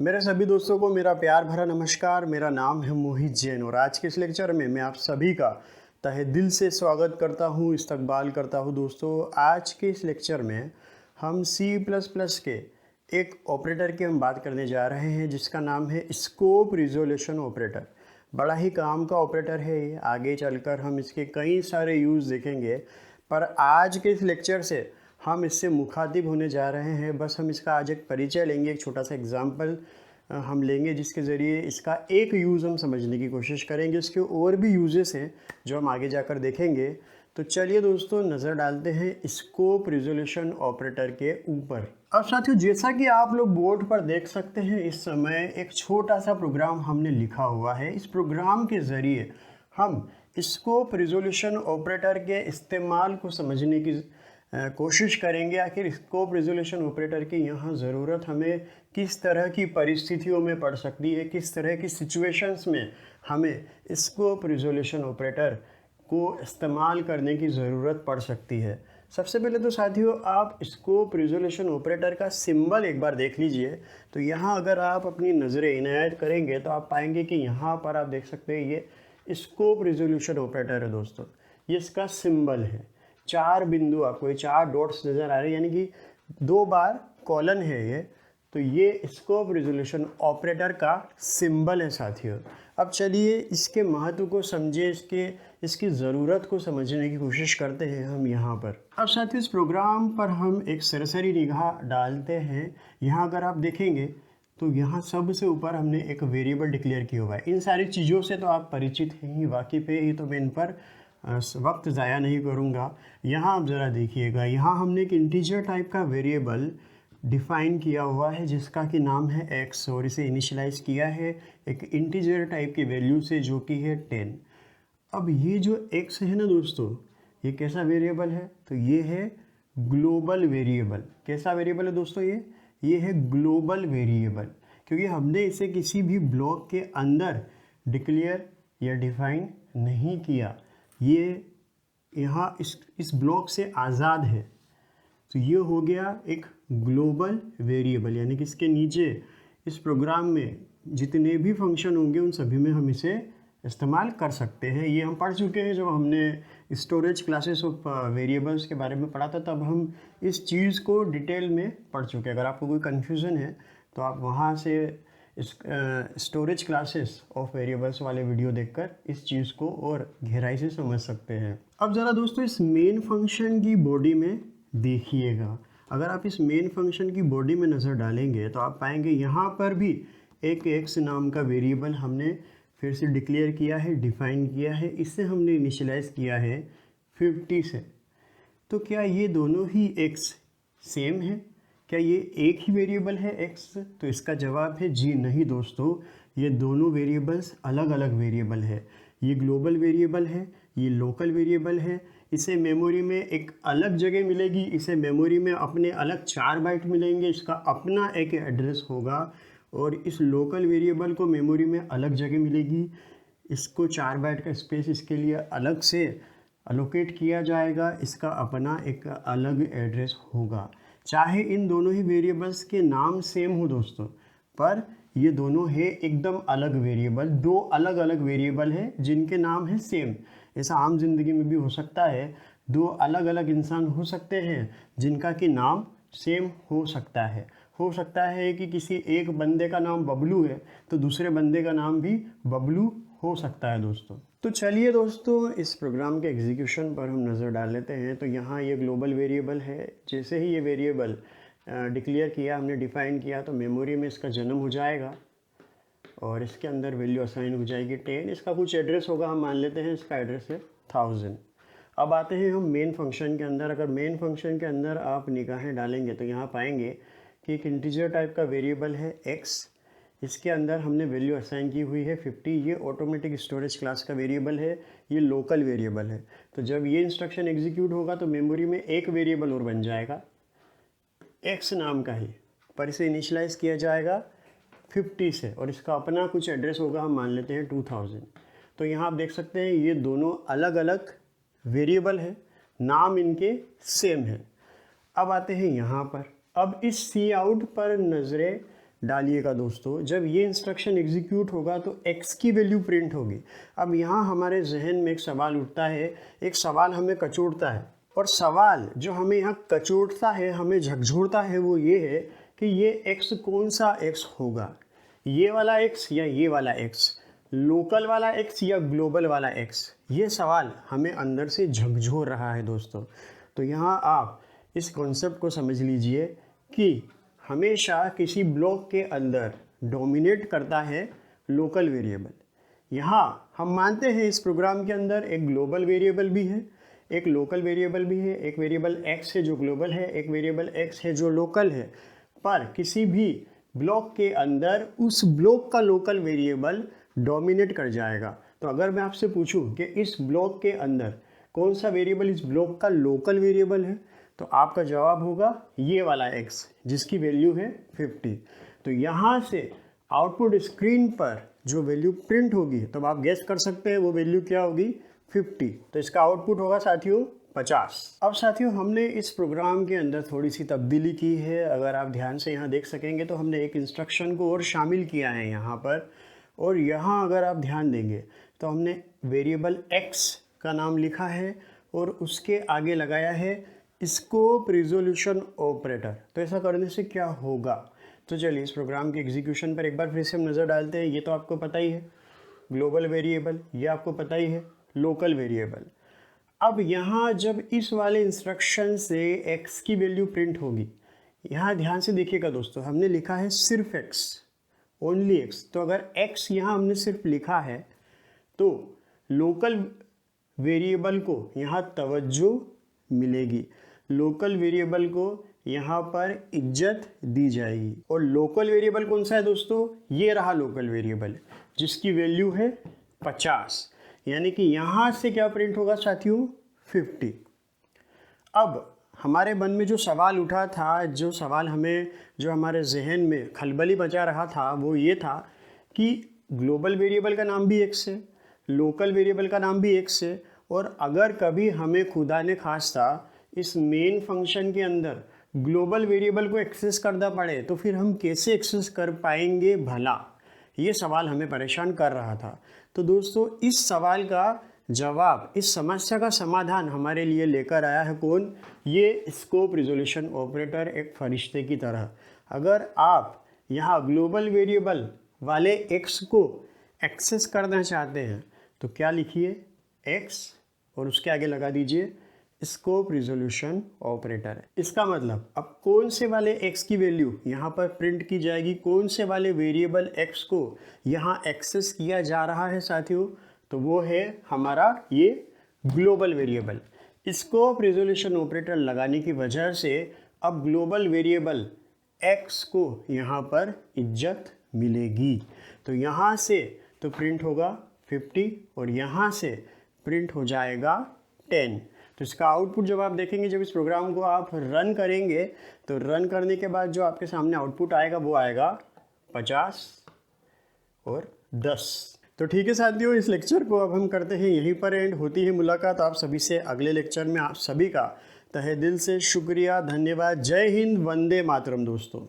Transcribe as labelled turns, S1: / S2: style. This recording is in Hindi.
S1: मेरे सभी दोस्तों को मेरा प्यार भरा नमस्कार। मेरा नाम है मोहित जैन और आज के इस लेक्चर में मैं आप सभी का तहे दिल से स्वागत करता हूं, इस्तकबाल करता हूं। दोस्तों, आज के इस लेक्चर में हम C++ के एक ऑपरेटर की हम बात करने जा रहे हैं जिसका नाम है स्कोप रिजोल्यूशन ऑपरेटर। बड़ा ही काम का ऑपरेटर है ये। आगे चलकर हम इसके कई सारे यूज़ देखेंगे, पर आज के इस लेक्चर से हम इससे मुखातिब होने जा रहे हैं। बस हम इसका आज एक परिचय लेंगे, एक छोटा सा एग्जाम्पल हम लेंगे जिसके ज़रिए इसका एक यूज़ हम समझने की कोशिश करेंगे। इसके और भी यूजेस हैं जो हम आगे जाकर देखेंगे। तो चलिए दोस्तों, नज़र डालते हैं स्कोप रिजोल्यूशन ऑपरेटर के ऊपर। अब साथियों, जैसा कि आप लोग बोर्ड पर देख सकते हैं, इस समय एक छोटा सा प्रोग्राम हमने लिखा हुआ है। इस प्रोग्राम के ज़रिए हम स्कोप रिजोल्यूशन ऑपरेटर के इस्तेमाल को समझने की कोशिश करेंगे। आखिर स्कोप रिजोल्यूशन ऑपरेटर की यहाँ ज़रूरत हमें किस तरह की परिस्थितियों में पड़ सकती है, किस तरह की सिचुएशंस में हमें स्कोप रिजोल्यूशन ऑपरेटर को इस्तेमाल करने की ज़रूरत पड़ सकती है। सबसे पहले तो साथियों, आप स्कोप रिजोल्यूशन ऑपरेटर का सिंबल एक बार देख लीजिए। तो यहाँ अगर आप अपनी नज़रें इनायत करेंगे तो आप पाएंगे कि यहाँ पर आप देख सकते हैं ये स्कोप रिजोल्यूशन ऑपरेटर है। दोस्तों, ये इसका सिंबल है। 4 बिंदु आपको ये 4 डॉट्स नज़र आ रहे हैं, यानी कि 2 बार कॉलन है ये। तो ये स्कोप रिजोल्यूशन ऑपरेटर का सिंबल है साथियों। अब चलिए इसके महत्व को समझे, इसकी ज़रूरत को समझने की कोशिश करते हैं हम यहाँ पर। अब साथियों, इस प्रोग्राम पर हम एक सरसरी निगाह डालते हैं। यहाँ अगर आप देखेंगे तो यहाँ सबसे ऊपर हमने एक वेरिएबल डिक्लेयर किया हुआ है। इन सारी चीज़ों से तो आप परिचित हैं ही, वाकिफ़ है ही, तो मैं इन पर वक्त ज़ाया नहीं करूँगा। यहाँ आप ज़रा देखिएगा, यहाँ हमने एक इंटीजर टाइप का वेरिएबल डिफ़ाइन किया हुआ है जिसका कि नाम है x, और इसे इनिशियलाइज़ किया है एक इंटीजर टाइप की वैल्यू से जो कि है 10। अब ये जो x है ना दोस्तों, ये कैसा वेरिएबल है? तो ये है ग्लोबल वेरिएबल। कैसा वेरिएबल है दोस्तों? ये है ग्लोबल वेरिएबल, क्योंकि हमने इसे किसी भी ब्लॉक के अंदर डिक्लेयर या डिफ़ाइन नहीं किया। ये यहाँ इस ब्लॉक से आज़ाद है। तो ये हो गया एक ग्लोबल वेरिएबल, यानी कि इसके नीचे इस प्रोग्राम में जितने भी फंक्शन होंगे उन सभी में हम इसे इस्तेमाल कर सकते हैं। ये हम पढ़ चुके हैं जब हमने स्टोरेज क्लासेस ऑफ वेरिएबल्स के बारे में पढ़ा था, तब हम इस चीज़ को डिटेल में पढ़ चुके हैं। अगर आपको कोई कन्फ्यूज़न है तो आप वहाँ से इस स्टोरेज क्लासेस ऑफ वेरिएबल्स वाले वीडियो देखकर इस चीज़ को और गहराई से समझ सकते हैं। अब ज़रा दोस्तों, इस मेन फंक्शन की बॉडी में देखिएगा। अगर आप इस मेन फंक्शन की बॉडी में नज़र डालेंगे तो आप पाएंगे यहाँ पर भी एक x नाम का वेरिएबल हमने फिर से डिक्लेयर किया है, डिफ़ाइन किया है। इससे हमने इनिशियलाइज़ किया है 50 से। तो क्या ये दोनों ही x सेम है? क्या ये एक ही वेरिएबल है x? तो इसका जवाब है जी नहीं दोस्तों, ये दोनों वेरिएबल्स अलग अलग वेरिएबल है। ये ग्लोबल वेरिएबल है, ये लोकल वेरिएबल है। इसे मेमोरी में एक अलग जगह मिलेगी, इसे मेमोरी में अपने अलग 4 बाइट मिलेंगे, इसका अपना एक एड्रेस होगा। और इस लोकल वेरिएबल को मेमोरी में अलग जगह मिलेगी, इसको 4 बाइट का स्पेस इसके लिए अलग से अलोकेट किया जाएगा, इसका अपना एक अलग एड्रेस होगा। चाहे इन दोनों ही वेरिएबल्स के नाम सेम हो दोस्तों, पर ये दोनों है एकदम अलग वेरिएबल। 2 अलग अलग वेरिएबल हैं जिनके नाम है सेम। ऐसा आम जिंदगी में भी हो सकता है, 2 अलग अलग इंसान हो सकते हैं जिनका कि नाम सेम हो सकता है। हो सकता है कि किसी एक बंदे का नाम बबलू है तो दूसरे बंदे का नाम भी बबलू हो सकता है दोस्तों। तो चलिए दोस्तों, इस प्रोग्राम के एग्जीक्यूशन पर हम नज़र डाल लेते हैं। तो यहाँ ये ग्लोबल वेरिएबल है। जैसे ही ये वेरिएबल डिक्लेयर किया, हमने डिफ़ाइन किया, तो मेमोरी में इसका जन्म हो जाएगा और इसके अंदर वैल्यू असाइन हो जाएगी 10। इसका कुछ एड्रेस होगा, हम मान लेते हैं इसका एड्रेस है 1000। अब आते हैं हम मेन फंक्शन के अंदर। अगर मेन फंक्शन के अंदर आप निगाहें डालेंगे तो यहाँ पाएंगे कि एक इंटीजर टाइप का वेरिएबल है x। इसके अंदर हमने वैल्यू असाइन की हुई है 50। ये ऑटोमेटिक स्टोरेज क्लास का वेरिएबल है, ये लोकल वेरिएबल है। तो जब ये इंस्ट्रक्शन एग्जीक्यूट होगा तो मेमोरी में एक वेरिएबल और बन जाएगा x नाम का ही, पर इसे इनिशियलाइज़ किया जाएगा 50 से और इसका अपना कुछ एड्रेस होगा, हम मान लेते हैं 2000। तो यहाँ आप देख सकते हैं ये दोनों अलग अलग वेरिएबल है, नाम इनके सेम है। अब आते हैं यहाँ पर। अब इस सी आउट पर नज़रें डालिएगा दोस्तों, जब ये इंस्ट्रक्शन एग्जीक्यूट होगा तो x की वैल्यू प्रिंट होगी। अब यहाँ हमारे जहन में एक सवाल उठता है, एक सवाल हमें कचोड़ता है, और सवाल जो हमें यहाँ कचोड़ता है, हमें झकझोरता है, वो ये है कि ये x कौन सा x होगा, ये वाला x या ये वाला x, लोकल वाला x या ग्लोबल वाला x। ये सवाल हमें अंदर से झकझोर रहा है दोस्तों। तो यहाँ आप इस कॉन्सेप्ट को समझ लीजिए कि हमेशा किसी ब्लॉक के अंदर डोमिनेट करता है लोकल वेरिएबल। यहाँ हम मानते हैं इस प्रोग्राम के अंदर एक ग्लोबल वेरिएबल भी है, एक लोकल वेरिएबल भी है, एक वेरिएबल x है जो ग्लोबल है, एक वेरिएबल x है जो लोकल है। पर किसी भी ब्लॉक के अंदर उस ब्लॉक का लोकल वेरिएबल डोमिनेट कर जाएगा। तो अगर मैं आपसे पूछूं कि इस ब्लॉक के अंदर कौन सा वेरिएबल इस ब्लॉक का लोकल वेरिएबल है, तो आपका जवाब होगा ये वाला x, जिसकी वैल्यू है 50। तो यहाँ से आउटपुट स्क्रीन पर जो वैल्यू प्रिंट होगी, तब आप गेस कर सकते हैं वो वैल्यू क्या होगी, 50। तो इसका आउटपुट होगा साथियों 50। अब साथियों हमने इस प्रोग्राम के अंदर थोड़ी सी तब्दीली की है। अगर आप ध्यान से यहाँ देख सकेंगे तो हमने एक इंस्ट्रक्शन को और शामिल किया है यहाँ पर, और यहाँ अगर आप ध्यान देंगे तो हमने वेरिएबल x का नाम लिखा है और उसके आगे लगाया है स्कोप रिजोल्यूशन ऑपरेटर। तो ऐसा करने से क्या होगा, तो चलिए इस प्रोग्राम के एग्जीक्यूशन पर एक बार फिर से हम नज़र डालते हैं। ये तो आपको पता ही है ग्लोबल वेरिएबल, ये आपको पता ही है लोकल वेरिएबल। अब यहाँ जब इस वाले इंस्ट्रक्शन से x की वैल्यू प्रिंट होगी, यहाँ ध्यान से देखिएगा दोस्तों, हमने लिखा है सिर्फ x, ओनली x। तो अगर x यहाँ हमने सिर्फ लिखा है तो लोकल वेरिएबल को यहाँ तवज्जो मिलेगी, लोकल वेरिएबल को यहाँ पर इज्जत दी जाएगी। और लोकल वेरिएबल कौन सा है दोस्तों, ये रहा लोकल वेरिएबल जिसकी वैल्यू है 50। यानी कि यहाँ से क्या प्रिंट होगा साथियों, 50। अब हमारे मन में जो सवाल उठा था, जो सवाल जो हमारे जहन में खलबली मचा रहा था, वो ये था कि ग्लोबल वेरिएबल का नाम भी x है, लोकल वेरिएबल का नाम भी x है, और अगर कभी हमें खुदा ने खास्ता इस मेन फंक्शन के अंदर ग्लोबल वेरिएबल को एक्सेस करना पड़े तो फिर हम कैसे एक्सेस कर पाएंगे भला, ये सवाल हमें परेशान कर रहा था। तो दोस्तों इस सवाल का जवाब, इस समस्या का समाधान हमारे लिए लेकर आया है कौन, ये स्कोप रिजोल्यूशन ऑपरेटर, एक फरिश्ते की तरह। अगर आप यहाँ ग्लोबल वेरिएबल वाले x को एक्सेस करना चाहते हैं तो क्या लिखिए, x और उसके आगे लगा दीजिए स्कोप रिजोल्यूशन ऑपरेटर। इसका मतलब अब कौन से वाले x की वैल्यू यहाँ पर प्रिंट की जाएगी, कौन से वाले वेरिएबल x को यहाँ एक्सेस किया जा रहा है साथियों, तो वो है हमारा ये global variable. Scope resolution operator लगाने की वजह से अब ग्लोबल वेरिएबल x को यहाँ पर इज्जत मिलेगी। तो यहाँ से तो प्रिंट होगा 50 और यहाँ से प्रिंट हो जाएगा 10। तो इसका आउटपुट जब आप देखेंगे, जब इस प्रोग्राम को आप रन करेंगे, तो रन करने के बाद जो आपके सामने आउटपुट आएगा वो आएगा 50 और 10। तो ठीक है साथियों, इस लेक्चर को अब हम करते हैं यहीं पर एंड। होती है मुलाकात आप सभी से अगले लेक्चर में। आप सभी का तहे दिल से शुक्रिया, धन्यवाद। जय हिंद, वंदे मातरम दोस्तों।